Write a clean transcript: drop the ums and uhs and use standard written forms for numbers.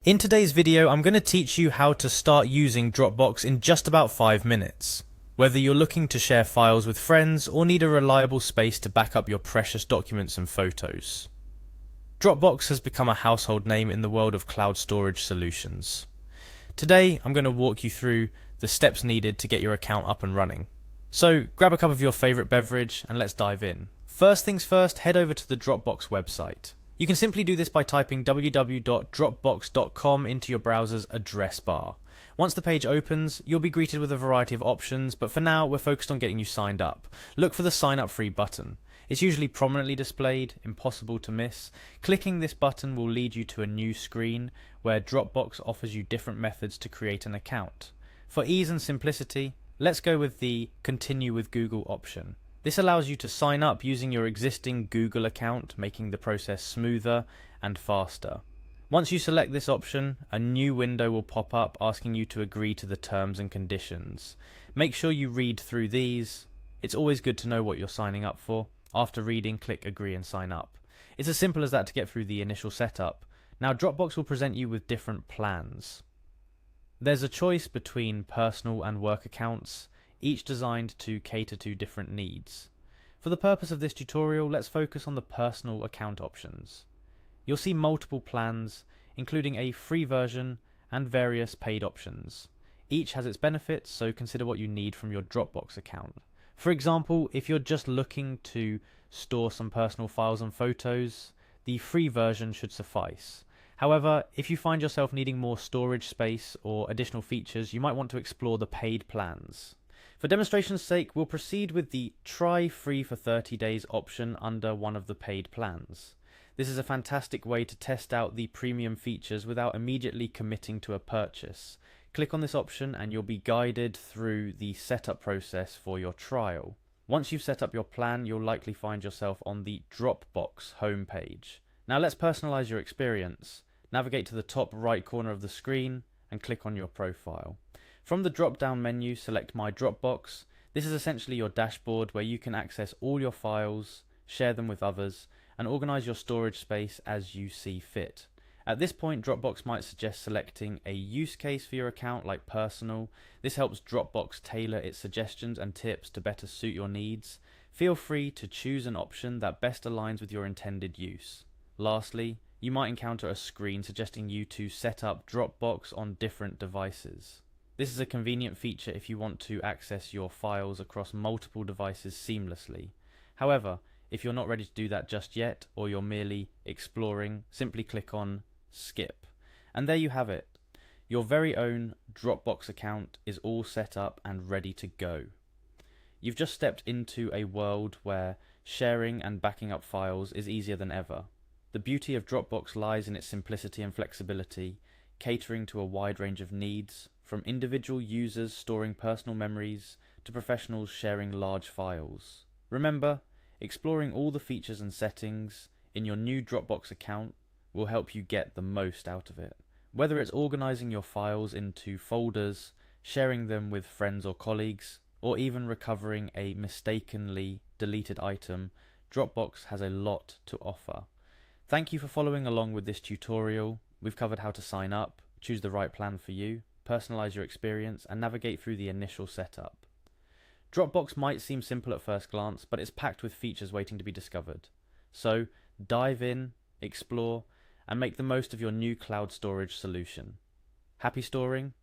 In today's video, I'm going to teach you how to start using Dropbox in just about 5 minutes. Whether you're looking to share files with friends or need a reliable space to back up your precious documents and photos. Dropbox has become a household name in the world of cloud storage solutions. Today, I'm going to walk you through the steps needed to get your account up and running. So, grab a cup of your favorite beverage and let's dive in. First things first, head over to the Dropbox website. You can simply do this by typing www.dropbox.com into your browser's address bar. Once the page opens, you'll be greeted with a variety of options, but for now, we're focused on getting you signed up. Look for the Sign Up Free button. It's usually prominently displayed, impossible to miss. Clicking this button will lead you to a new screen where Dropbox offers you different methods to create an account. For ease and simplicity, let's go with the Continue with Google option. This allows you to sign up using your existing Google account, making the process smoother and faster. Once you select this option, a new window will pop up asking you to agree to the terms and conditions. Make sure you read through these. It's always good to know what you're signing up for. After reading, click Agree and sign up. It's as simple as that to get through the initial setup. Now, Dropbox will present you with different plans. There's a choice between personal and work accounts, each designed to cater to different needs. For the purpose of this tutorial, let's focus on the personal account options. You'll see multiple plans, including a free version and various paid options. Each has its benefits, so consider what you need from your Dropbox account. For example, if you're just looking to store some personal files and photos, the free version should suffice. However, if you find yourself needing more storage space or additional features, you might want to explore the paid plans. For demonstration's sake, we'll proceed with the Try Free for 30 days option under one of the paid plans. This is a fantastic way to test out the premium features without immediately committing to a purchase. Click on this option and you'll be guided through the setup process for your trial. Once you've set up your plan, you'll likely find yourself on the Dropbox homepage. Now let's personalize your experience. Navigate to the top right corner of the screen and click on your profile. From the drop-down menu, select My Dropbox. This is essentially your dashboard where you can access all your files, share them with others, and organize your storage space as you see fit. At this point, Dropbox might suggest selecting a use case for your account like personal. This helps Dropbox tailor its suggestions and tips to better suit your needs. Feel free to choose an option that best aligns with your intended use. Lastly, you might encounter a screen suggesting you to set up Dropbox on different devices. This is a convenient feature if you want to access your files across multiple devices seamlessly. However, if you're not ready to do that just yet, or you're merely exploring, simply click on Skip. And there you have it. Your very own Dropbox account is all set up and ready to go. You've just stepped into a world where sharing and backing up files is easier than ever. The beauty of Dropbox lies in its simplicity and flexibility, catering to a wide range of needs, from individual users storing personal memories to professionals sharing large files. Remember, exploring all the features and settings in your new Dropbox account will help you get the most out of it. Whether it's organizing your files into folders, sharing them with friends or colleagues, or even recovering a mistakenly deleted item, Dropbox has a lot to offer. Thank you for following along with this tutorial. We've covered how to sign up, choose the right plan for you, personalize your experience, and navigate through the initial setup. Dropbox might seem simple at first glance, but it's packed with features waiting to be discovered. So, dive in, explore, and make the most of your new cloud storage solution. Happy storing?